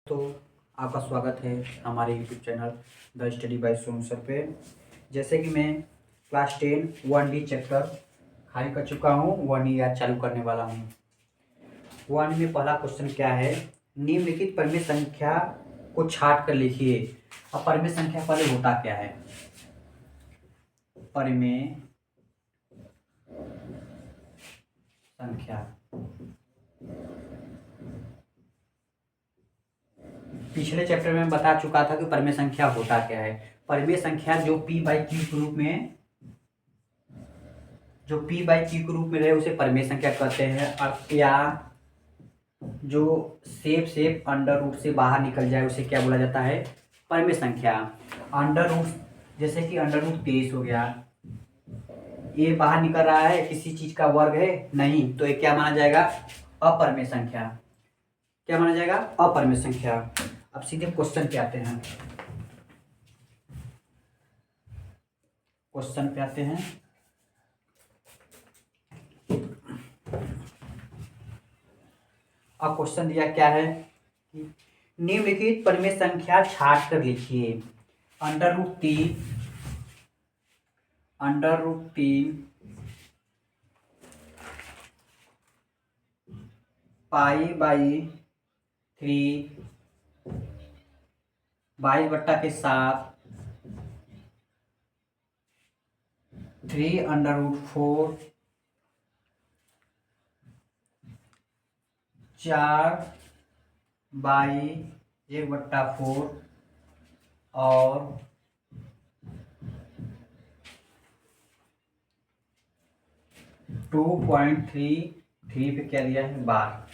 तो आपका स्वागत है हमारे YouTube channel the study bye Sonu sir पे। जैसे कि मैं क्लास 10 1D चैप्टर खाली कर चुका हूँ, 1E आज चालू करने वाला हूँ। 1 में पहला क्वेश्चन क्या है, निम्नलिखित परिमेय संख्या को छाट कर लिखिए। अब परिमेय संख्या पहले होता क्या है? परिमेय संख्या पिछले चैप्टर में बता चुका था कि परिमेय संख्या होता क्या है। परिमेय संख्या जो P बाई Q के रूप में रहे उसे परिमेय संख्या कहते हैं। और या जो सेप अंडर रूट से बाहर निकल जाए उसे क्या बोला जाता है? परिमेय संख्या। अंडर रूट जैसे कि अंडर रूट 23 हो गया, ये बाहर निकल रहा है, किसी चीज का वर्ग है नहीं, तो ये क्या माना जाएगा? अपरिमेय संख्या। क्या माना जाएगा? अपरिमेय संख्या। अब सीधे क्वेश्चन पे आते हैं। अब क्वेश्चन दिया क्या है, निम्नलिखित परिमेय संख्या छाट कर लिखिए। अंडर रूट तीन pi by 3 22/7 3 under root 4 4 by 1/4 और 2.33 पे क्या दिया है? बार।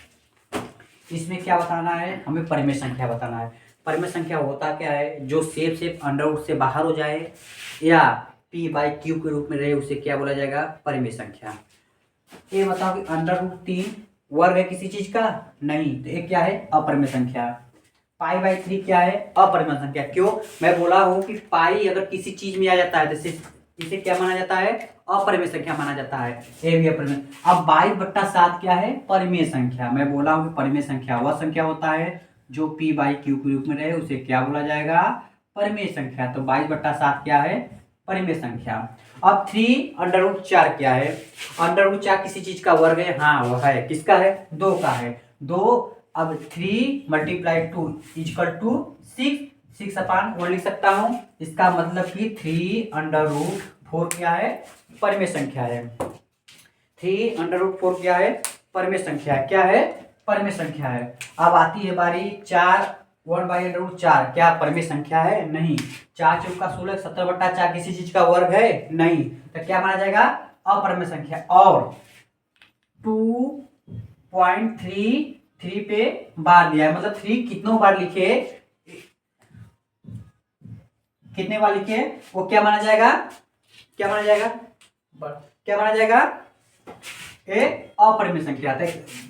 इसमें क्या बताना है? हमें परिमेय संख्या बताना है। परिमेय संख्या होता क्या है? जो सेप अंडर रूट से बाहर हो जाए या P बाई Q के रूप में रहे उसे क्या बोला जाएगा? परिमेय संख्या। ये बताओ कि अंडर रूट 3 वर्ग है किसी चीज का? नहीं, तो ये क्या है? अपरिमेय संख्या। पाई बाई 3 क्या है? अपरिमेय संख्या। क्यों? मैं बोला हूं कि पाई अगर किसी चीज में आ जाता है तो इसे क्या माना जाता है? अपरिमेय संख्या माना जाता है। ये भी अपरिमेय। अब 22/7 क्या है? परिमेय संख्या। मैं बोला हूं कि परिमेय संख्या वह संख्या होता है जो P बाई Q के रूप में रहे उसे क्या बोला जाएगा? परिमेय संख्या। तो 22/7 क्या है? परिमेय संख्या। अब 3 अंडर रूट 4 क्या है? अंडर रूट 4 किसी चीज का वर्ग है? हाँ, वह है। किसका है? 2 का है। 2 अब 3 × 2 = 6 6/1 लिख सकता हूं। इसका मतलब कि 3 अंडर रूट 4 क्या है? परिमेय संख्या है। 3 अंडर रूट 4 क्या है? परिमेय संख्या। क्या है? परिमेय संख्या है। अब आती है बारी 4 1/√4 क्या परिमेय संख्या है? नहीं। 4 चौका 16 17/4 किसी चीज का वर्ग है? नहीं, तो क्या माना जाएगा? अपरिमेय संख्या। और 2.33 पे बार दिया है, मतलब 3 कितनों बार लिखे, कितने बार लिखे वो क्या माना जाएगा? क्या माना जाएगा? क्या माना जाएगा? ए अपरिमेय संख्या।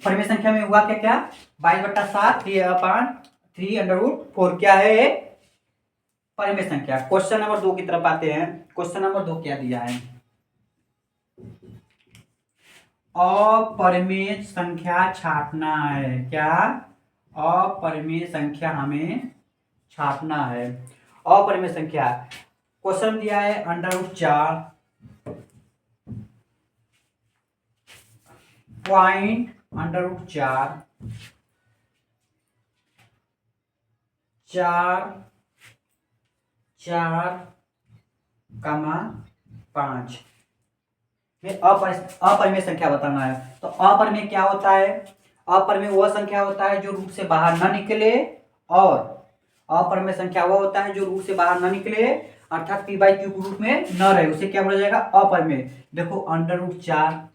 परिमेय संख्या में हुआ क्या? क्या 22/7 3 अंडर रूट 4 क्या है? परिमेय संख्या। क्वेश्चन नंबर 2 की तरफ आते हैं। क्वेश्चन नंबर 2 क्या दिया है? अपरिमेय संख्या छाटना है। क्या? अपरिमेय संख्या हमें छाटना है। अपरिमेय संख्या क्वेश्चन दिया है under root 4 point under root 4 5 में अपरिमेय संख्या बताना है। तो अपरिमेय क्या होता है? अपरिमेय वह संख्या होता है जो रूट से बाहर न निकले, और अपरिमेय संख्या वह होता है जो रूट से बाहर न निकले अर्थात P बाई Q के रूप में न रहे उसे क्या बोला जाएगा? अपरिमेय। देखो अंडर रूट 4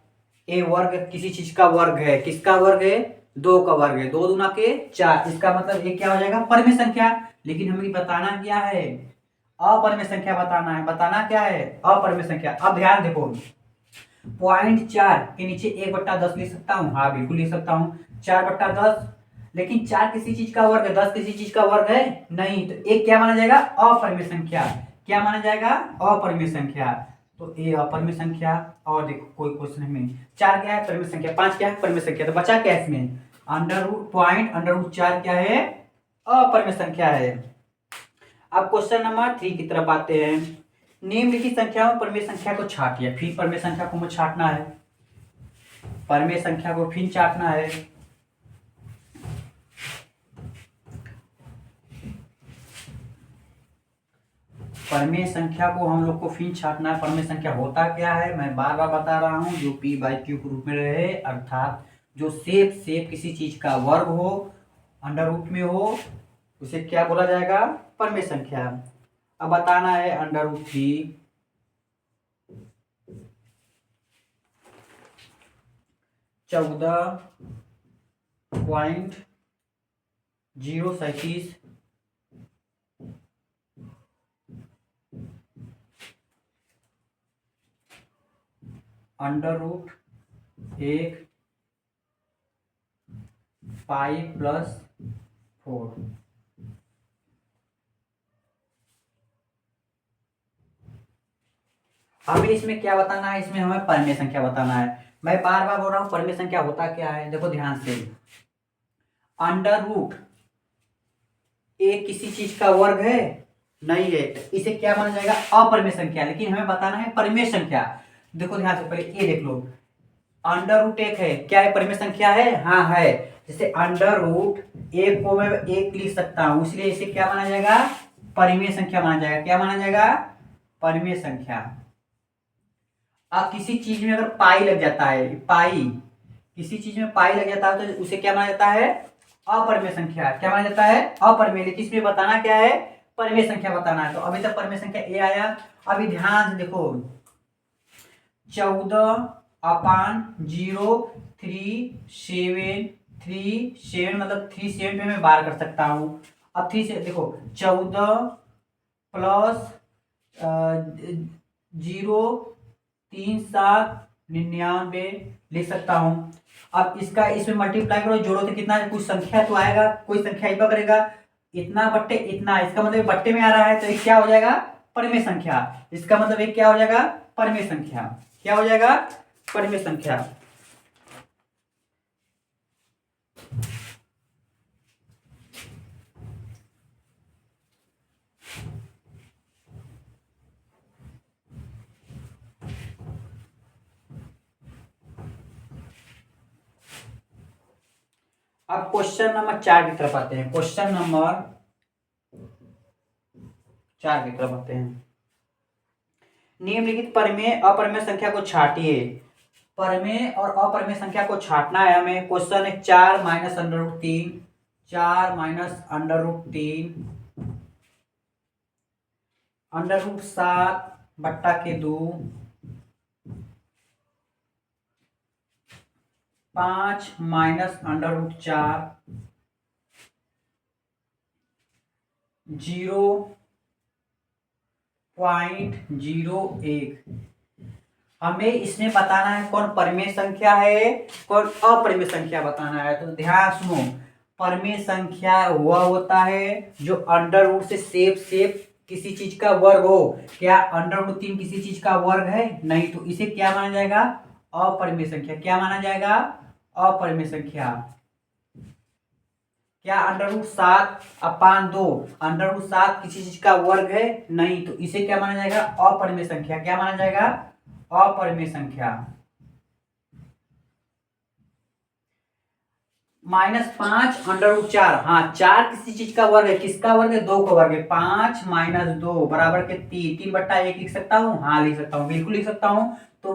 ए वर्ग किसी चीज का वर्ग है। किसका वर्ग है? 2 का वर्ग है। 2 दूना के 4, इसका मतलब ये क्या हो जाएगा? परिमेय संख्या। लेकिन हमें बताना क्या है? अपरिमेय संख्या बताना है। बताना क्या है? अपरिमेय संख्या। अब ध्यान देखो, 0.4 के नीचे 1/10 लिख सकता हूँ? हाँ, बिल्कुल लिख सकता हूँ। 4/10, लेकिन 4 किसी चीज का वर्ग है, 10 किसी चीज का वर्ग है नहीं, तो एक क्या माना जाएगा? अपरिमेय संख्या। क्या माना जाएगा? अपरिमेय संख्या। तो ये अपरिमेय संख्या। और देखो कोई क्वेश्चन में 4 क्या है? परिमेय संख्या। 5 क्या है? परिमेय संख्या। तो बचा क्या इसमें? अंडर रूट 4 क्या है? अपरिमेय संख्या है। अब क्वेश्चन नंबर 3 की तरफ आते हैं। निम्नलिखित संख्याओं में परिमेय संख्या को छाटिए। फिर परिमेय संख्या को मुझे छाटना है, परिमेय संख्या को फिर छाटना है। परिमेय संख्या को हम लोग को फिर छाटना है। परिमेय संख्या होता क्या है मैं बार बार बता रहा हूं, जो p/q के रूप में रहे, अर्थात जो सेप किसी चीज का वर्ग हो, अंडर रूट में हो, उसे क्या बोला जाएगा? परिमेय संख्या। अब बताना है √3 14.037 √1 π+4। हमें इसमें क्या बताना है? इसमें हमें परिमेय संख्या बताना है। मैं बार बार बोल रहा हूं परिमेय संख्या होता क्या है, देखो ध्यान से। √1 किसी चीज का वर्ग है? नहीं है, तो इसे क्या माना जाएगा? अपरिमेय संख्या। लेकिन हमें बताना है परिमेय संख्या। देखो ध्यान से, पहले ये देख लो, √1 है, क्या है? परिमेय संख्या है, हाँ है। जैसे √1 को मैं 1 लिख सकता हूं, इसलिए इसे क्या माना जाएगा? परिमेय संख्या माना जाएगा। क्या माना जाएगा? परिमेय संख्या। अब किसी चीज में अगर पाई लग जाता है, किसी चीज में पाई लग जाता है, तो उसे क्या माना जाता है? अपरिमेय संख्या। क्या माना जाता है? अपरिमेय। लेकिन इसमें बताना क्या है? परिमेय संख्या बताना है। तो अभी तक परिमेय संख्या ए आया। अभी ध्यान से देखो, 14/037 मतलब 37 पे मैं बार कर सकता हूं। अब 3 से देखो, 14 प्लस 0.3799 लिख सकता हूं। अब इसका इसमें मल्टीप्लाई करो, जोड़ो तो कितना? कुछ संख्या तो आएगा, कोई संख्या इतना करेगा, इतना बट्टे इतना। इसका मतलब बट्टे में आ रहा है, तो एक क्या हो जाएगा? परिमेय संख्या। इसका मतलब एक क्या हो जाएगा? परिमेय संख्या। क्या हो जाएगा? परिमेय संख्या। अब क्वेश्चन नंबर 4 की तरफ आते हैं। क्वेश्चन नंबर 4 की तरफ आते हैं। निम्नलिखित परिमेय अपरिमेय संख्या को छाटिए। परिमेय और अपरिमेय संख्या को छाटना है हमें। क्वेश्चन है 4 - √3, 4 - √3 √7/2, 5 - √4, 0.01। हमें इसमें बताना है कौन परिमेय संख्या है, कौन अपरिमेय संख्या बताना है। तो ध्यान सुनो, परिमेय संख्या वह होता है जो अंडर रूट से सेप किसी चीज का वर्ग हो। क्या √3 किसी चीज का वर्ग है? नहीं, तो इसे क्या माना जाएगा? अपरिमेय संख्या। क्या माना जाएगा? अपरिमेय संख्या। क्या √7/2 √7 किसी चीज का वर्ग है? नहीं, तो इसे क्या माना जाएगा? अपरिमेय संख्या। क्या माना जाएगा? अपरिमेय संख्या। -5 √4, हाँ 4 किसी चीज का वर्ग है। किसका वर्ग है? 2 का वर्ग है। 5 - 2 बराबर के 3/1 लिख सकता हूँ, हाँ लिख सकता हूँ, बिल्कुल लिख सकता हूँ। तो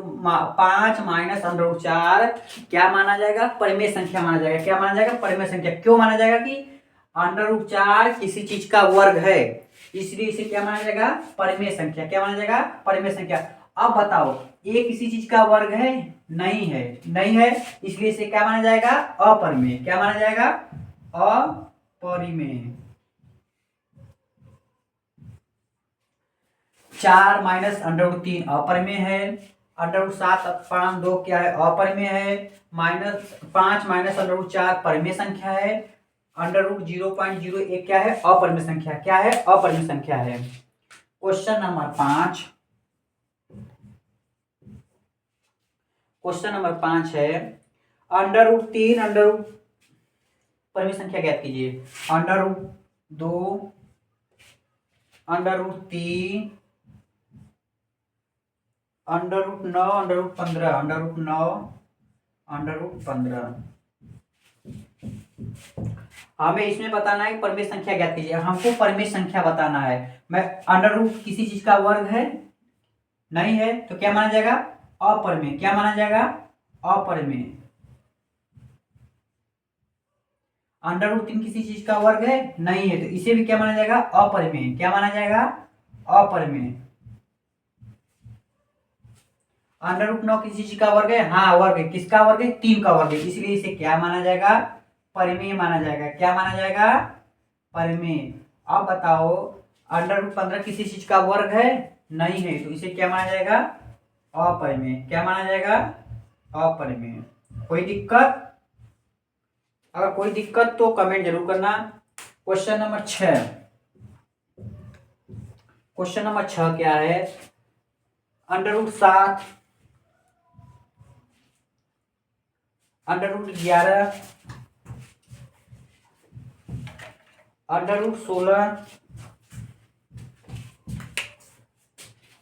5 - √4 क्या माना जाएगा? परिमेय संख्या माना जाएगा। क्या माना जाएगा? परिमेय संख्या। क्यों माना जाएगा? कि √4 किसी चीज का वर्ग है, इसलिए इसे क्या माना जाएगा? परिमेय संख्या। क्या माना जाएगा? परिमेय संख्या। अब बताओ, ये किसी चीज का वर्ग है? नहीं है, नहीं है, इसलिए इसे क्या माना जाएगा? अपरिमेय। क्या माना जाएगा? अपरिमेय। 4 - √3 अपरिमेय है। √7/2 क्या है? अपरिमेय है। -5 - √4 परिमेय संख्या है। √0.01 क्या है? अपरिमेय संख्या। क्या है? अपरिमेय संख्या है। Question number 5। क्वेश्चन नंबर 5 है √3 परिमेय संख्या ज्ञात कीजिए। 2 √3 √9 √15 √9 √15। हमें इसमें बताना है परिमेय संख्या ज्ञात कीजिए। हमको परिमेय संख्या बताना है। मैं अंडर रूट किसी चीज का वर्ग है नहीं है तो क्या माना जाएगा? अपरिमेय। क्या माना जाएगा? अपरिमेय। अंडर रूट 3 किसी चीज का वर्ग है नहीं है तो इसे भी क्या माना जाएगा? अपरिमेय। क्या माना जाएगा? अपरिमेय। अंडर रूट 9 किसी चीज का वर्ग है? हाँ वर्ग है। किसका वर्ग है? 3 का वर्ग है, इसलिए इसे क्या माना जाएगा? परिमेय माना जाएगा। क्या माना जाएगा? परिमेय। अब बताओ अंडर रूट 15 किसी चीज का वर्ग है नहीं है तो इसे क्या माना जाएगा? अपरिमेय। क्या माना जाएगा? अपरिमेय। कोई दिक्कत? अगर कोई दिक्कत तो कमेंट जरूर करना। Question number 6। क्वेश्चन नंबर 6 क्या है? Under root 7 under root 11 under root 16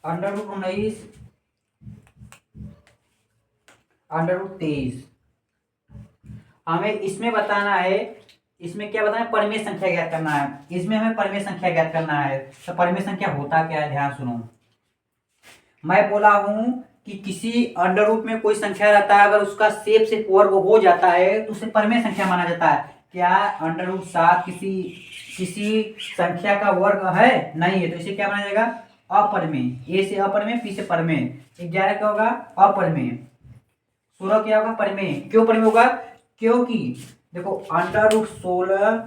under root 19 under root 23। हमें इसमें बताना है, इसमें क्या बताना है? परिमेय संख्या ज्ञात करना है। इसमें हमें परिमेय संख्या ज्ञात करना है। तो परिमेय संख्या होता क्या है? ध्यान सुनो। मैं बोला हूं कि किसी अंडर रूट में कोई संख्या रहता है, अगर उसका शेप से वर्ग हो जाता है तो उसे परिमेय संख्या माना जाता है। क्या अंडर रूट 7 किसी संख्या का वर्ग है नहीं है तो इसे क्या माना जाएगा? अपरिमेय। ए से अपरिमेय, पी से परिमेय। 11 क्या होगा? अपरिमेय। 16 क्या होगा? परिमेय। क्यों परिमेय होगा? क्योंकि देखो अंडर रूट 16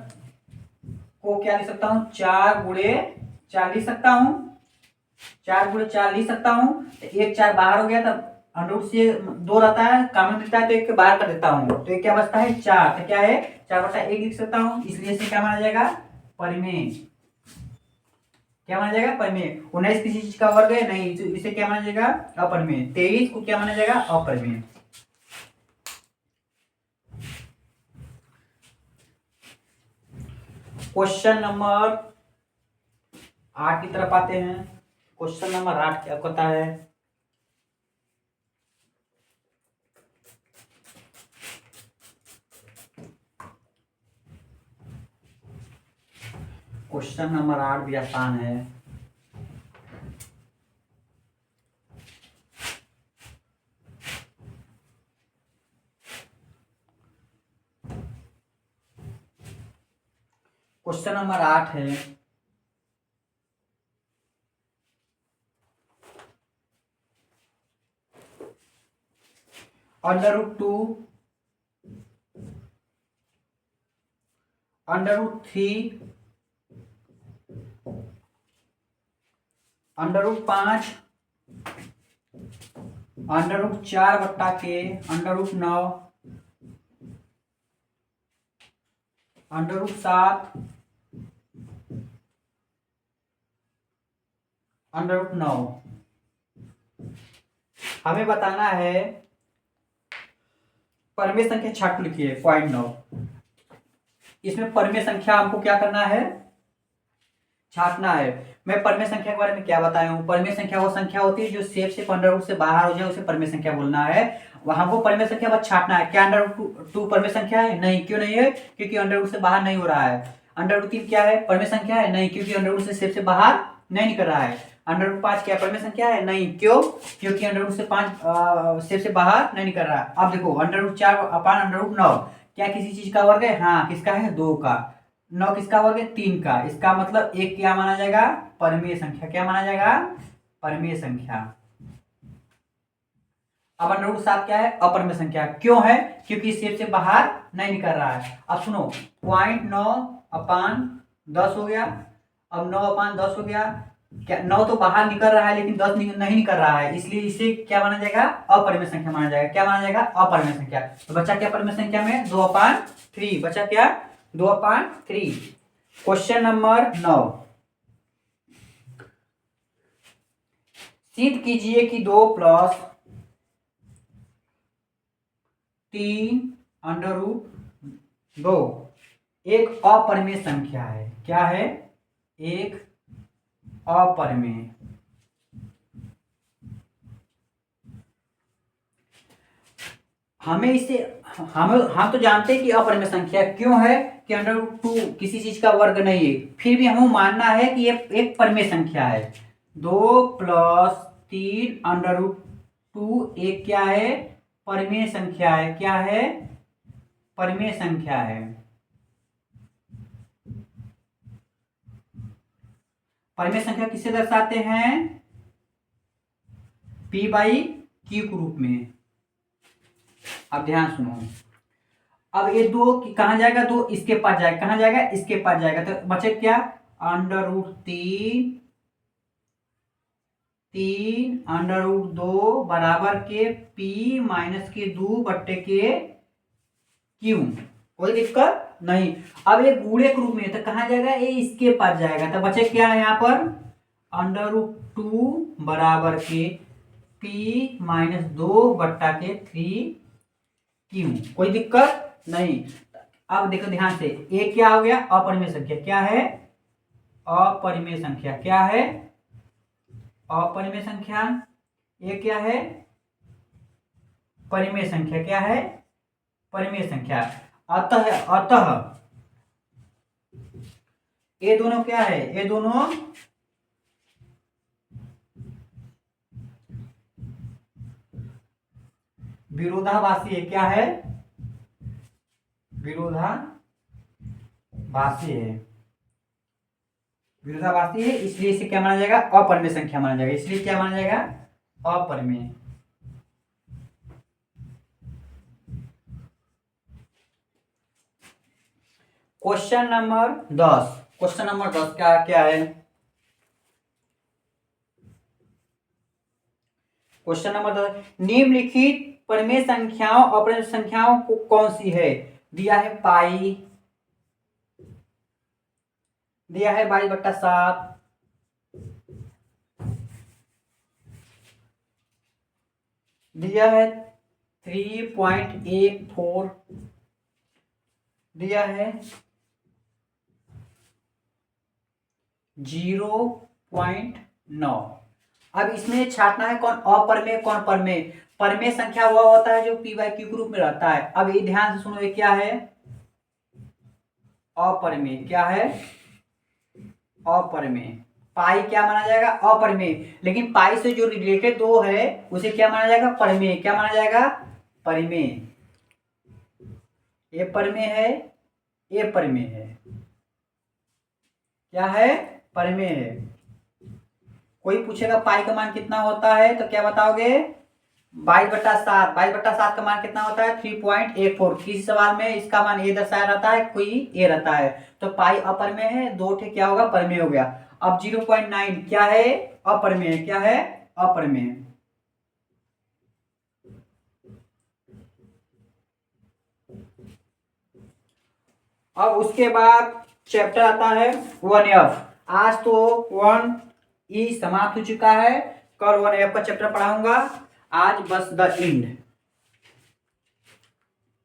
को क्या लिख सकता हूं? 4 गुणे 4 लिख सकता हूं। 4 गुणे 4 लिख सकता हूं। एक 4 बाहर हो गया तब अंडर रूट से 2 रहता है, कॉमन मिलता है तो एक के बाहर कर देता हूं तो एक क्या बचता है? 4। तो क्या है? 4/1 लिख सकता हूं, इसलिए इसे क्या माना जाएगा? परिमेय। क्या माना जाएगा? परिमेय। 19 किसी चीज का वर्ग है नहीं तो इसे क्या माना जाएगा? अपरिमेय। 23 को क्या माना जाएगा? अपरिमेय। क्वेश्चन नंबर 8 की तरफ आते हैं। क्वेश्चन नंबर 8 क्या कहता है? क्वेश्चन नंबर 8 भी आसान है। क्वेश्चन नंबर 8 है under root 2 under root 3 under root 5 under root 4/के under root 9 under root 7 under root 9। हमें बताना है परिमेय संख्या। छाट लिखिए 0.9। इसमें परिमेय संख्या हमको क्या करना है? छाटना है। मैं परिमेय संख्या के बारे में क्या बताया हूं? परिमेय संख्या वो संख्या होती है जो शेप से अंडर रूट से बाहर हो जाए, उसे परिमेय संख्या बोलना है। हमको परिमेय संख्या बस छाटना है। क्या अंडर रूट 2 परिमेय संख्या है? नहीं। क्यों नहीं है? क्योंकि अंडर रूट से बाहर नहीं हो रहा है। अंडर रूट 3 क्या है? परिमेय संख्या है? नहीं, क्योंकि अंडर रूट से शेप से बाहर नहीं निकल रहा है। अंडर रूट 5 क्या परिमेय संख्या है? नहीं। क्यों? क्योंकि अंडर रूट से 5 शेप से बाहर नहीं निकल रहा है। अब देखो under root 4 upon under root 9 क्या किसी चीज का वर्ग है? हाँ। किसका है? 2 का। 9 किसका वर्ग है? 3 का। इसका मतलब एक क्या माना जाएगा? परिमेय संख्या। क्या माना जाएगा? परिमेय संख्या। अब अंडर रूट 7 क्या है? अपरिमेय संख्या। क्यों है? क्योंकि शेप से बाहर नहीं निकल रहा है। अब सुनो 0.9 अपान 10 हो गया। अब 9 अपान 10 हो गया। क्या 9 तो बाहर निकल रहा है लेकिन 10 नहीं निकल रहा है, इसलिए इसे क्या माना जाएगा? अपरिमेय संख्या माना जाएगा। क्या माना जाएगा? अपरिमेय संख्या। तो बचा क्या परिमेय संख्या में? 2/3। बचा क्या? 2/3। Question number 9। सिद्ध कीजिए कि 2 + 3 अंडर रूट 2 एक अपरिमेय संख्या है। क्या है? एक अपरिमेय। हमें इसे हम तो जानते हैं कि अपरिमेय संख्या क्यों है कि √2 किसी चीज का वर्ग नहीं है, फिर भी हमें मानना है कि ये एक परिमेय संख्या है। 2 + 3 √2 एक क्या है? परिमेय संख्या है। क्या है? परिमेय संख्या है। परिमेय संख्या किसे दर्शाते हैं? P/Q के रूप में। अब ध्यान सुनो, अब ये 2 कहां जाएगा? 2 इसके पास जाएगा। कहां जाएगा? इसके पास जाएगा। तो बचे क्या? √3 √2 बराबर के P-2 बट्टे के Q। कोई दिक्कत नहीं। अब ये गुणे के रूप में, तो कहां जाएगा? ये इसके पास जाएगा। तो बचे क्या है यहाँ पर? √2 बराबर के P-2 बट्टा के 3Q। कोई दिक्कत नहीं। अब देखो ध्यान से, ये क्या हो गया? अपरिमेय संख्या। क्या है? अपरिमेय संख्या। क्या है? अपरिमेय संख्या। ये क्या है? परिमेय संख्या। क्या है? परिमेय संख्या। अतः ये दोनों क्या है? ये दोनों विरोधाभासी है। क्या है? विरोधाभासी है। विरोधाभासी है, इसलिए इसे क्या माना जाएगा? अपरिमेय संख्या माना जाएगा। इसलिए क्या माना जाएगा? अपरिमेय। Question number 10। क्वेश्चन नंबर 10 क्या है? क्वेश्चन नंबर 10, निम्नलिखित परिमेय संख्याओं अपरिमेय संख्याओं को कौन सी है? दिया है पाई, दिया है 22/7, दिया है 3.14, दिया है 0.9। अब इसमें छांटना है कौन अपरिमेय कौन परिमेय। परिमेय संख्या वह होता है जो P/Q के रूप में रहता है। अब ये ध्यान से सुनो, ये क्या है? अपरिमेय। क्या है? अपरिमेय। पाई क्या माना जाएगा? अपरिमेय। लेकिन पाई से जो रिलेटेड 2 है उसे क्या माना जाएगा? परिमेय। क्या माना जाएगा? परिमेय। ये परिमेय है, ये परिमेय है। क्या है? परिमेय है। कोई पूछेगा पाई का मान कितना होता है तो क्या बताओगे? 22/7। 22/7 का मान कितना होता है? 3.84। किसी सवाल में इसका मान ए दर्शाया रहता है, कोई ए रहता है। तो पाई अपरिमेय है, 2 ठे क्या होगा? परिमेय हो गया। अब 0.9 क्या है? अपरिमेय। क्या है? अपरिमेय। अब उसके बाद चैप्टर आता है 1F। आज तो 1E समाप्त हो चुका है, कल 1F का चैप्टर पढ़ाऊंगा। आज बस द एंड।